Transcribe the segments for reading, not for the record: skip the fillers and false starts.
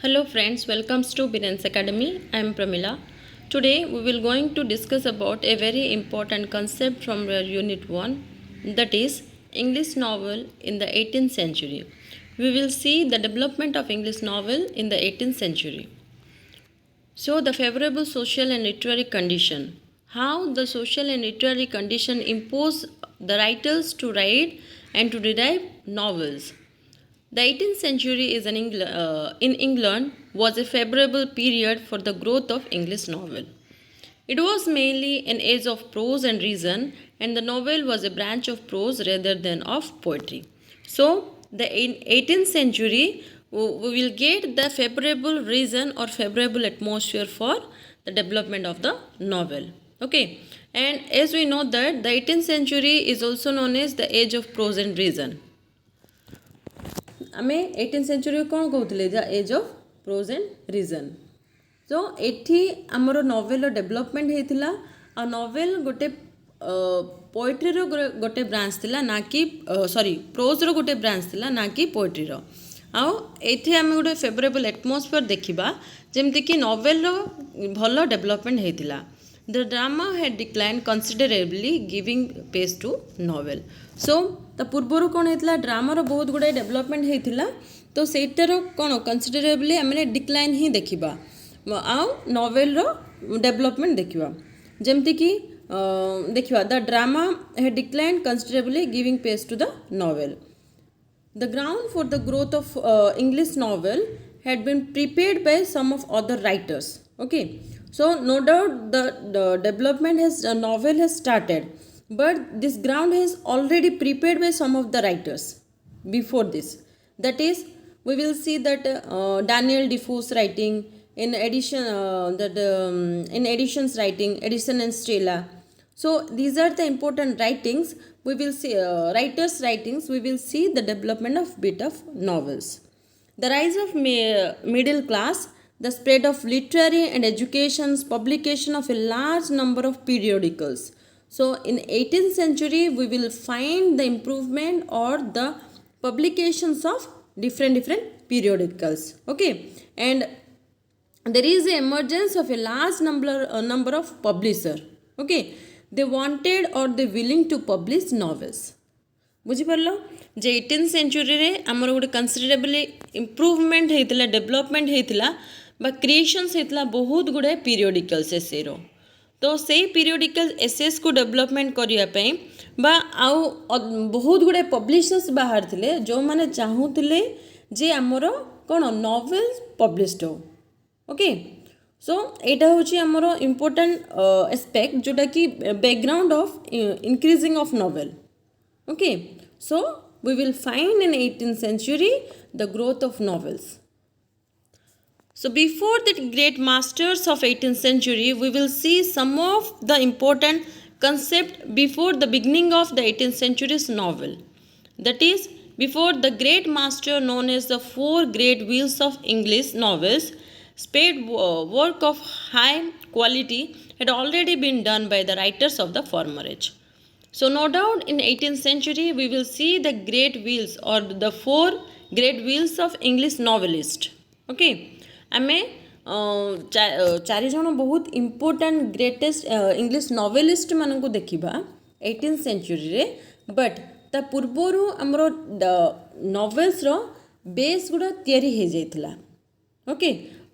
Hello friends, welcomes to Birens Academy. I am Pramila. Today we will going to discuss about a very important concept from your unit 1, that is English novel in the 18th century. We will see the development of English novel in the 18th century. So the favorable social and literary condition. How the social and literary condition impose the writers to write and to derive novels. The 18th century in England was a favorable period for the growth of English novel. It was mainly an age of prose and reason, and the novel was a branch of prose rather than of poetry. So, the 18th century, we will get the favorable reason or favorable atmosphere for the development of the novel. Okay, and as we know that the 18th century is also known as the age of prose and reason. आमे 18th century कौन कहते the age of prose and reason so एठी आमर novel development होता आ novel गोटे poetry गोटे branch थिला ना कि सॉरी प्रोज रो गोटे ब्रांच थिला ना कि पोएट्री रो आउ एठी आमे गोटे फेवरेबल एटमॉस्फेयर देखिबा जेमति कि नोवेल रो भलो डेवलपमेंट होता The drama had declined considerably, giving pace to novel. So the पूर्वर कौन होता ड्रामार बहुत गुड़ाए डेवलपमेंट होता तो सेटार कौन कनसीडरेबली आम डिक्लाइन ही देखा आउ नोवेल डेवलपमेंट देखा जमती कि देखा the drama had declined considerably, giving pace to the novel. The ground for the growth of English novel had been prepared by some of other writers. Okay, so no doubt the development has novel has started, but this ground is already prepared by some of the writers before this. That is, we will see that Daniel Defoe's writing, in addition in Edition's writing, Edison and Stella. So these are the important writings. We will see writers' writings. We will see the development of bit of novels. The rise of middle class, the spread of literary and education's publication of a large number of periodicals. So in 18th century, we will find the improvement or the publications of different periodicals. Okay, and there is the emergence of a large number of publisher. Okay, they wanted or they willing to publish novels. बुझीपार जे 18th century रे आमर गोटे कनसीडरेबली improvement होता development होता बा creations होता बहुत गुड़ाए पीरियडिकल्स एसे रो तो से पीरियडिकल एसेस को डेवलपमेंट करने बा आउ बहुत गुड़ाए पब्लिशर्स बाहर थिले जो माने चाहूले जे आमर कौन नोवेल पब्लिश्ड हो. ओके, सो यहाँ हूँ आमर इम्पोर्टाट एस्पेक्ट जोटा कि background of increasing of novel. Okay, so we will find in 18th century the growth of novels. So before the great masters of 18th century, we will see some of the important concept before the beginning of the 18th century's novel. That is, before the great master known as the four great wheels of English novels, spade work of high quality had already been done by the writers of the former age. So no doubt in 18th century we will see the great wheels or the four great wheels of English novelist. Okay, आमे चारि जन बहुत important greatest English novelist मान को देखा 18th century रे but ता पूर्वर आमर नोवेल्स रो बेस गुड़ा तैयारी हो जाइथिला. ओके,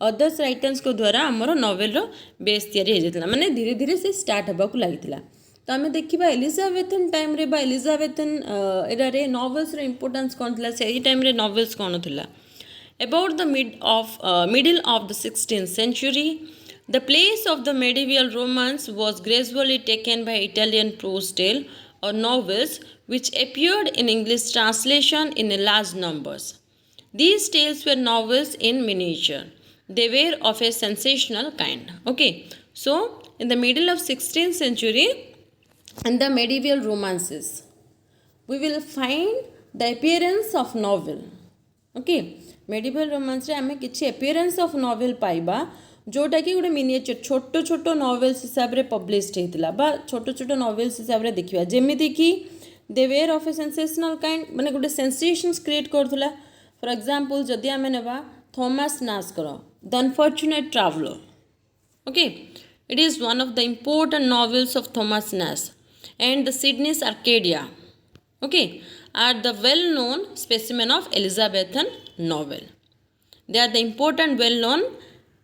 अदर्स राइटर्स को द्वारा आमर नोवेल रो बेस तैयारी हो जाइथिला माने धीरे धीरे से स्टार्ट होबा को लागिथिला. तो आम देखा एलिजाबेथन टाइम रे बा एलिजाबेथन एरा रे नोवेल्स रो इम्पोर्टेंस कौन थिला से टाइम रे नोवेल्स कौन थिला. About the middle of the 16th century, the place of the medieval romance was gradually taken by Italian prose tale or novels which appeared in English translation in large numbers. These tales were novels in miniature. They were of a sensational kind. Okay, so in the middle of 16th century and the medieval romances, we will find the appearance of novel. Okay, medieval romance रे आमे किछि appearance of novel पाइबा जोटा कि गोटे miniature छोट छोट novels हिसाब रे पब्लिश्ड हेतिला बा छोट छोट नोवेल्स हिसाब रे देखिबा जेमिति कि they were of a sensational kind माने गोटे सेंसेशंस क्रिएट करथुला. फॉर एग्जांपल जदि आमे नेबा थॉमस नास करो the unfortunate traveller. Okay, it is one of the important novels of Thomas Nash, and the Sydney's Arcadia, okay, are the well-known specimen of Elizabethan novel. They are the important well-known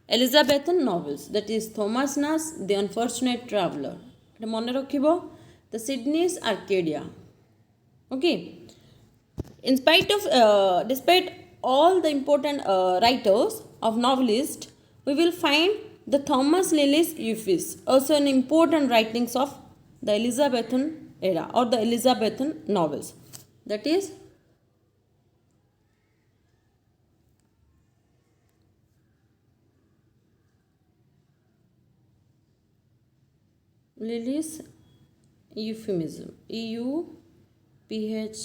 Elizabethan novels. That is Thomas Nash, The Unfortunate Traveller. মনে রাখিব the Sydney's Arcadia. Okay. Despite all the important writers of novelists, we will find the Thomas Lillis Euphis, also an important writings of the Elizabethan era or the Elizabethan novels. That is Lillis euphemism, Euphues,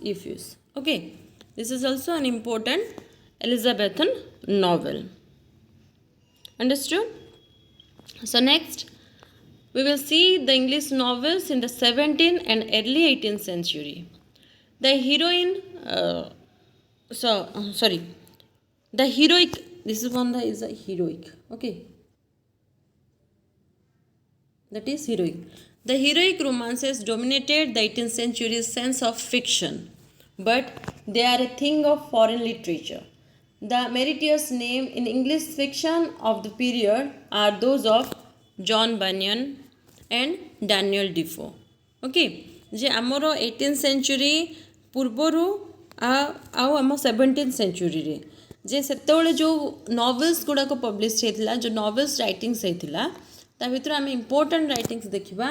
Euphus. Okay, this is also an important Elizabethan novel. Understood? So next we will see the English novels in the 17th and early 18th century. The heroine the heroic, this is one that is a heroic, okay, that is heroic. The heroic romances dominated the 18th century's sense of fiction, but they are a thing of foreign literature. The meritorious name in English fiction of the period are those of John Bunyan and Daniel Defoe. Okay, जे आमर 18th century पूर्वरु आउ आम 17th century रे जे सेतेबेले जो novels गुड़ा को publish होता, जो novels writings होता, ता भितर आम इम्पोर्टेंट राइटिंग्स देखा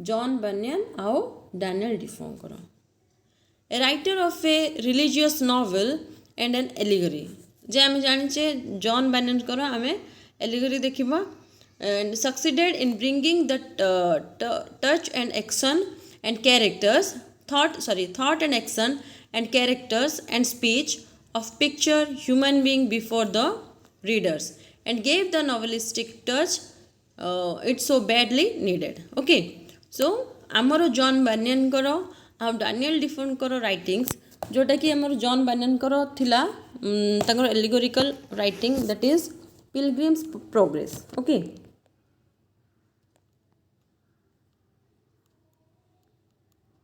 जॉन बनियन आउ डैनियल डिफोंकर. A writer of a religious novel and an allegory. जे आम जाने जॉन बनियन कर आम एलिगरी देखा and succeeded in bringing the touch and action and characters thought and action and characters and speech of picture human being before the readers and gave the novelistic touch it so badly needed. Okay, so amaro John Bunyan karo ଆଉ Daniel ଡିଫୋଙ୍କର writings जोटा कि आमर John बानियनकर थिला तांकर allegorical writing that is Pilgrim's Progress. Okay,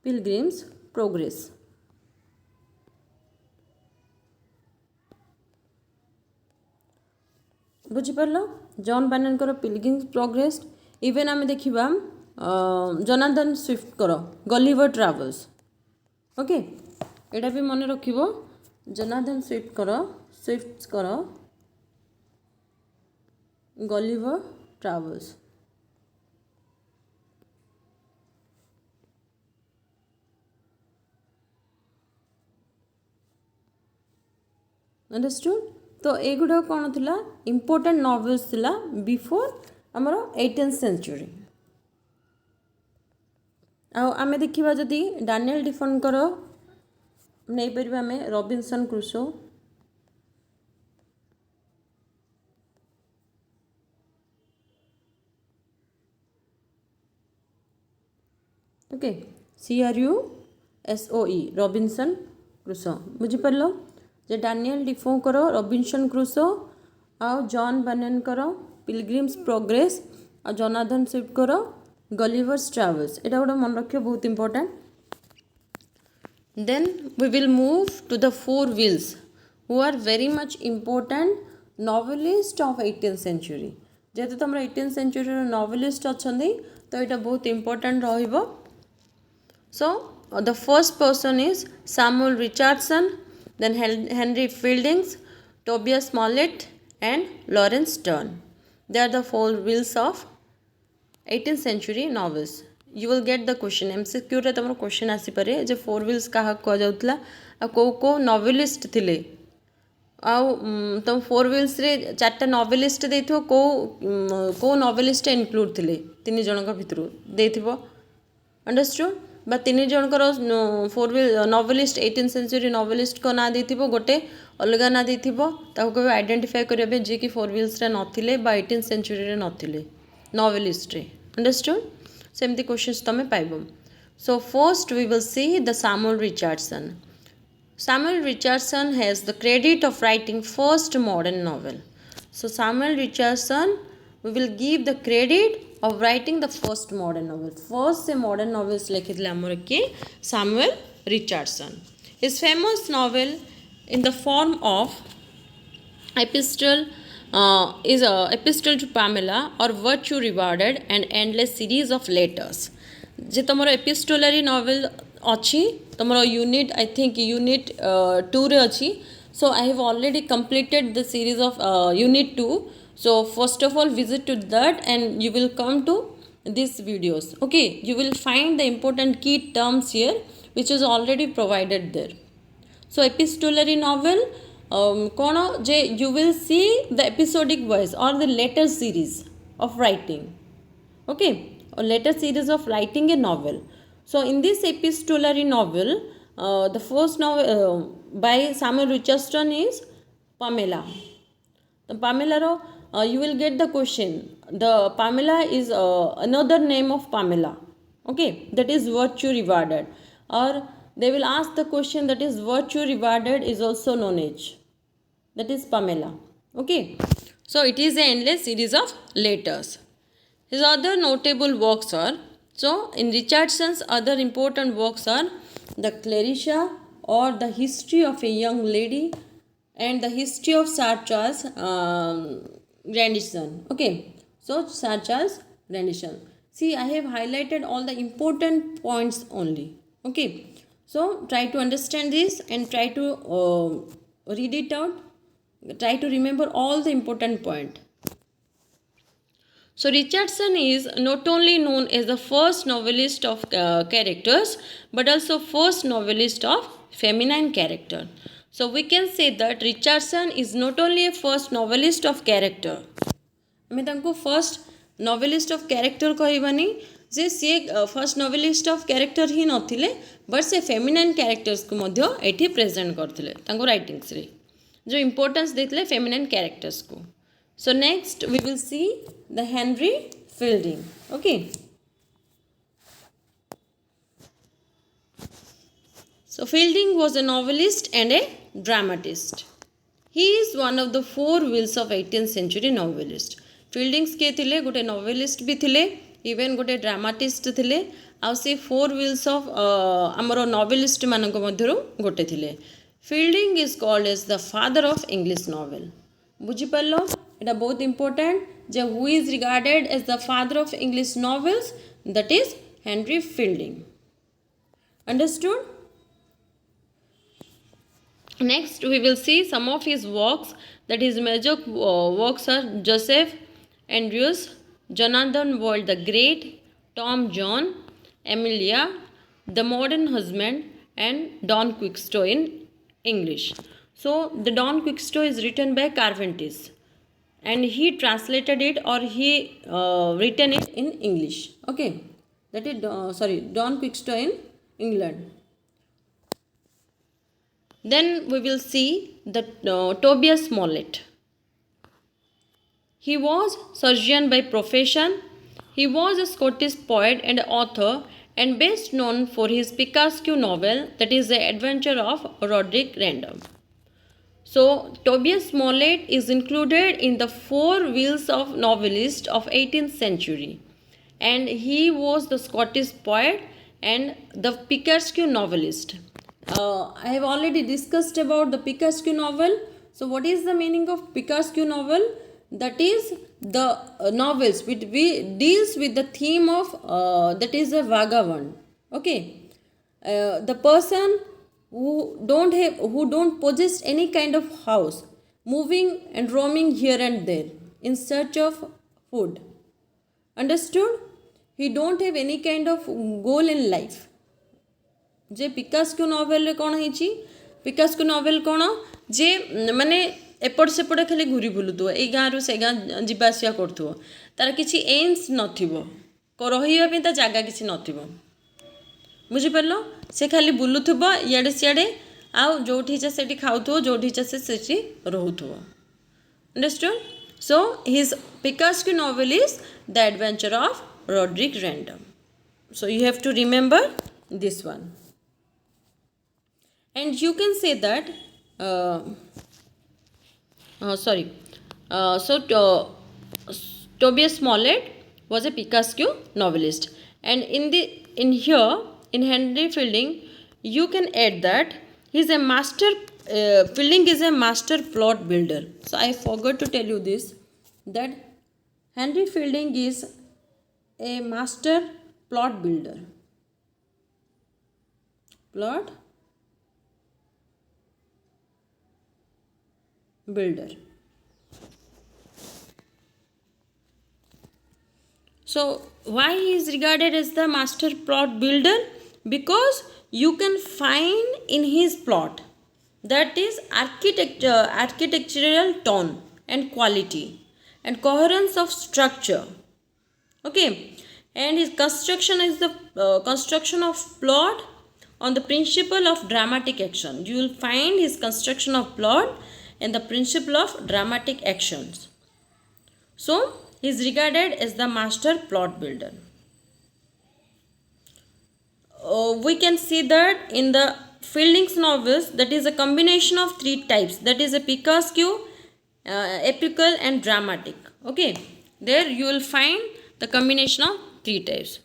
Pilgrim's Progress. बुझिपार John बानियनकर पिलग्रिम्स प्रोग्रेस. इवेन आम देखा जोनाथन स्विफ्ट कर गलिवर ट्रावेल्स. ओके, एटा भी मन रखिबो जोनाथन स्विफ्ट कर गलिवर ट्रावेल्स. अंडरस्टूड. तो एगुड़ा कौन थिला इम्पोर्टेंट नॉवेल्स थिला बिफोर आमर 18th सेंचुरी. आम देखा जदि डानिएल डिफोनकर नहीं पार आम Robinson Crusoe. Okay, CRUSOE Robinson Crusoe. बुझिपार जे डानिएल डिफोकर रॉबिन्सन क्रूसो आउ जॉन बानियनकर पिलग्रिम्स प्रोग्रेस आ जोनाथन स्विफ्टकर गलिवर्स ट्रावेल्स. एटा गोटे मन रखियो बहुत important. Then we will move to the four wheels who are very much important novelist of 18th century. जेहेतु तुम 18th सेंचुरी नॉवेलिस्ट अच्छा तो यहाँ बहुत इंपोर्टेंट रहिबो. So the first person is Samuel Richardson, then Henry Fieldings, Tobias Smollett and Lawrence Sterne. They are the four wheels of 18th century novels. You will get the question MCQ रे तुम question आसी पारे जे four wheels क्या कह जाउतला आ को novelist थिले आ तुम four wheels रे चारटा नॉवेलिस्ट देथिबो को नॉवेलिस्ट इंक्लूड थिले तीन जनक भितर देथिबो. अंडरस्टूड. बा तीन जनकर four wheel novelist 18th century novelist को ना देथिबो गोटे अलग ना देथिबो ताको कबे आइडेंटिफाई करबे जे कि फोर व्हील्स रे नथिले बा 18th सेंचुरी रे नथिले नॉवेलिस्ट रे. अंडरस्टूड. सेमती क्वेश्चंस तमे पाइबो. So first we will see the Samuel Richardson. Samuel Richardson has the credit of writing first modern novel. So Samuel Richardson, we will give the credit of writing the first modern novel. First se modern novels lekhithile amar ke Samuel Richardson. His famous novel in the form of epistle is a epistle to Pamela or virtue rewarded and endless series of letters. जे तुम epistolary novel अच्छी तुम unit I think unit 2 रे अच्छी. So I have already completed the series of unit 2. So first of all visit to that and you will come to these videos. Okay, you will find the important key terms here which is already provided there. So epistolary novel कौन जे you will see the episodic voice or the letter series of writing. Okay, a letter series of writing a novel. So in this epistolary novel, the first novel by Samuel Richardson is Pamela. The Pamela, you will get the question. The Pamela is another name of Pamela. Okay, that is virtue rewarded. Or they will ask the question that is virtue rewarded is also known as. That is Pamela. Okay, so it is an endless series of letters. His other notable works are, so in Richardson's other important works are the Clarissa or the History of a Young Lady and the History of Sir Charles Grandison. Okay, so Sir Charles Grandison. See, I have highlighted all the important points only. Okay, so try to understand this and try to read it out. Try to remember all the important point. So Richardson is not only known as the first novelist of characters but also first novelist of feminine character. So we can say that Richardson is not only a first novelist of character. ଆମେ ତାଙ୍କୁ first ନୋଭେଲିଷ୍ଟ of character କହିବାନି ଯେ ସିଏ first ନୋଭେଲିଷ୍ଟ of character ହିଁ ନଥିଲେ but ସେ feminine କ୍ୟାରେକ୍ଟର୍ସକୁ ମଧ୍ୟ ଏଠି present କରିଥିଲେ ତାଙ୍କ ରାଇଟିଂସରେ जो इम्पोर्टेंस देते फेमिनाइन कैरेक्टर्स को. So next we will see the Henry Fielding. Okay, so Fielding was a novelist and a dramatist. He is one of the four wheels of 18th century novelist. Fielding के थिले गोटे novelist भी थिले even गोटे dramatist थिले आउ से four wheels of आमर novelist मानक मध्यरु गोटे थिले. Fielding is called as the father of English novel. बुझी पारलो एटा बहुत important J who is regarded as the father of English novels, that is Henry Fielding. Understood? Next we will see some of his works. That his major works are Joseph Andrews, Jonathan Wild the Great, Tom John, Emilia, The Modern Husband and Don Quixote in English. So the Don Quixote is written by Cervantes and he translated it or he written it in English. Okay, that is Don Quixote in England. Then we will see the Tobias Smollett. He was surgeon by profession. He was a Scottish poet and author and best known for his Picassoa novel, that is The Adventure of Roderick Random. So Tobias Smollett is included in the four wheels of novelist of 18th century and he was the Scottish poet and the Picassoa novelist. I have already discussed about the Picassoa novel. So what is the meaning of Picassoa novel? That is the novels which deals with the theme of that is a vagabond. Okay, the person who don't possess any kind of house, moving and roaming here and there in search of food. Understood? He don't have any kind of goal in life. J Picasso novel कौन है Picasso novel कौन जे माने एपट सेपटे खाली घूरी बुलुथो ए गाँव से गाँ जावासिया करूँ तार किसी एम्स नरवाई ता जगह किसी नथिबो बुझीपार से खाली बुलुथब इे सियाड़े आउ जोठी इच्छा से खाऊ जोठी इच्छा से रोथो. Understand? So his picaresque novel is the adventure of Roderick Random. So you have to remember this one. And you can say that uh, sorry so Tobias Smollett was a Picasso novelist, and in here in Henry Fielding you can add that he's a master Fielding is a master plot builder. So I forgot to tell you this, that Henry Fielding is a master plot builder. Plot builder. So why he is regarded as the master plot builder? Because you can find in his plot, that is architectural tone and quality and coherence of structure. Okay, and his construction is the construction of plot on the principle of dramatic action. You will find his construction of plot and the principle of dramatic actions. So he is regarded as the master plot builder. We can see that in the Fielding's novels, that is a combination of three types, that is a Picasso, epical and dramatic. Okay, there you will find the combination of three types.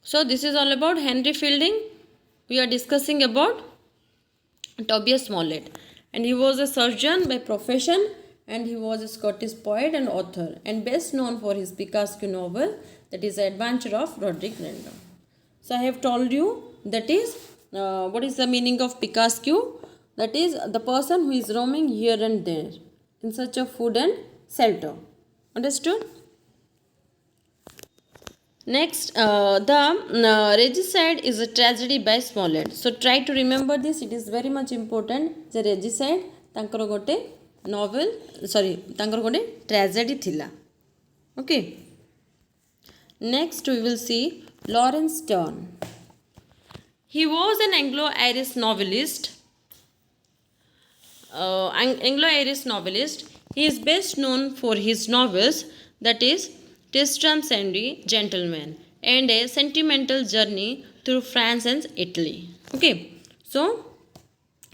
So this is all about Henry Fielding. We are discussing about Tobias Smollett, and he was a surgeon by profession, and he was a Scottish poet and author, and best known for his Picasso novel, that is The Adventure of Roderick Random. So I have told you, that is what is the meaning of Picasso? That is the person who is roaming here and there in search of food and shelter. Understood? Next, the Regicide is a tragedy by Smollett. So try to remember this. It is very much important. The Regicide, tankar gote novel, sorry, tankar gote tragedy thila. Okay. Next, we will see Lawrence Sterne. He was an Anglo-Irish novelist. Anglo-Irish novelist. He is best known for his novels, that is Tristram Shandy, Gentleman, and A Sentimental Journey Through France and Italy. Okay, so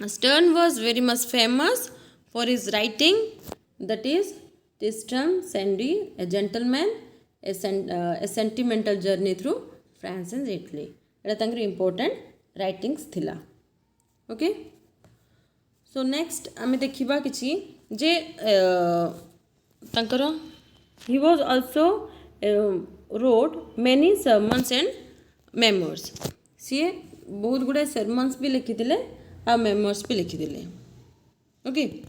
Sterne was very much famous for his writing, that is Tristram Shandy, A Gentleman, A Sentimental Journey Through France and Italy. It is important writings thila. Okay, so next आमे देखिबा किछि जे तांकर he was also wrote many sermons and memoirs. CA बहुत गुडे sermons भी लिखिथिले आ memoirs भी लिखिथिले. Okay,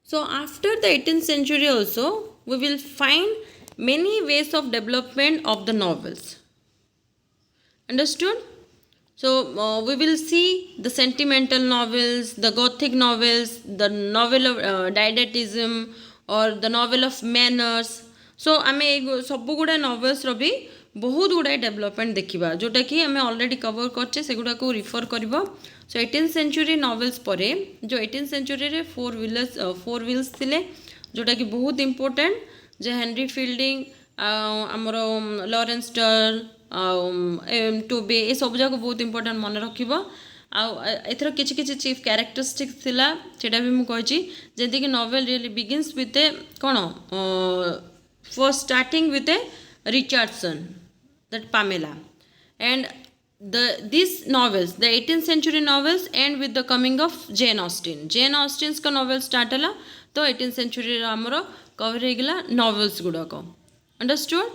so after the 18th century also we will find many ways of development of the novels. Understood? So we will see the sentimental novels, the gothic novels, the novel of didactism or the novel of manners. So आमे सब गुडा novels रो भी बहुत गुडा development देखिबा, जोटा कि आमे already cover करछे से गुडा को refer करबो. So 18th century novels परे जो 18th century रे four wheels थिले, जोटा कि बहुत important, जे हेनरी फील्डिंग आमर लॉरेंस स्टर्न टोबे ए सब जाक बहुत इंपोर्टेंट मन रखिबो. एथर किछि किछि चीफ कैरेक्टरिस्टिक्स थिला सेटा भी मु कहछि, जेंति कि novel really begins with A cone first starting with A Richardson, that Pamela, and these novels, the 18th century novels, end with the coming of Jane Austen. Jane Austen's का novel start हला तो 18th century रा हमरो cover हेगला novels गुडा को. Understood?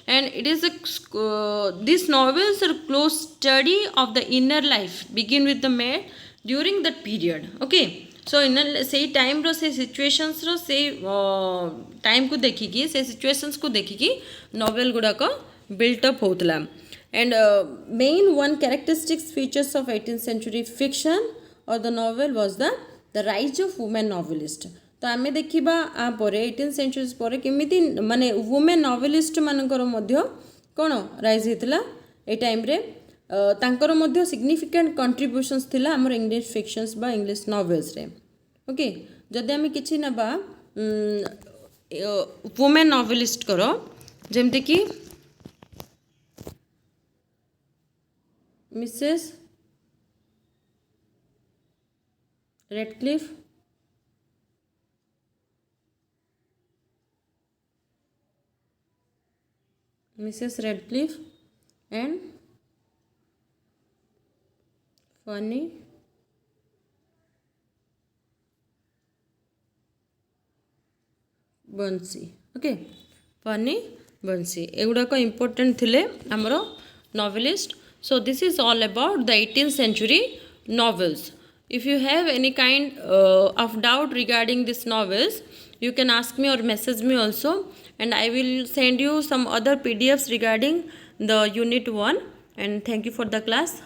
And it is these novels are close study of the inner life, begin with the maid during that period. Okay, so inner say time रो से situations रो से time को देखिकी, से situations को देखिकी novel गुडा को built up होतला. And main one characteristics features of 18th century fiction or the novel was the rise of women novelist. तो आमे देखिबा आ परे 18th century परे केमिति माने वुमेन नॉवेलिस्ट मानकर मध्य कोन राइज हितला ए टाइम रे, तांकर मध्य सिग्निफिकेंट कंट्रीब्यूशंस थिला हमर इंग्लिश फिक्शंस बा इंग्लिश नॉवेल्स रे. ओके, जदि आमे किछि नबा वुमेन नॉवेलिस्ट करो, जेमते कि Mrs Radcliffe, Mrs. Radcliffe, and Fanny बंसी. ओके, फनी बंसी एगुड़ाक इम्पोर्टेंट थिले आमर novelist. So this is all about the 18th century novels. If you have any kind of doubt regarding these novels, you can ask me or message me also, and I will send you some other PDFs regarding the unit 1. And thank you for the class.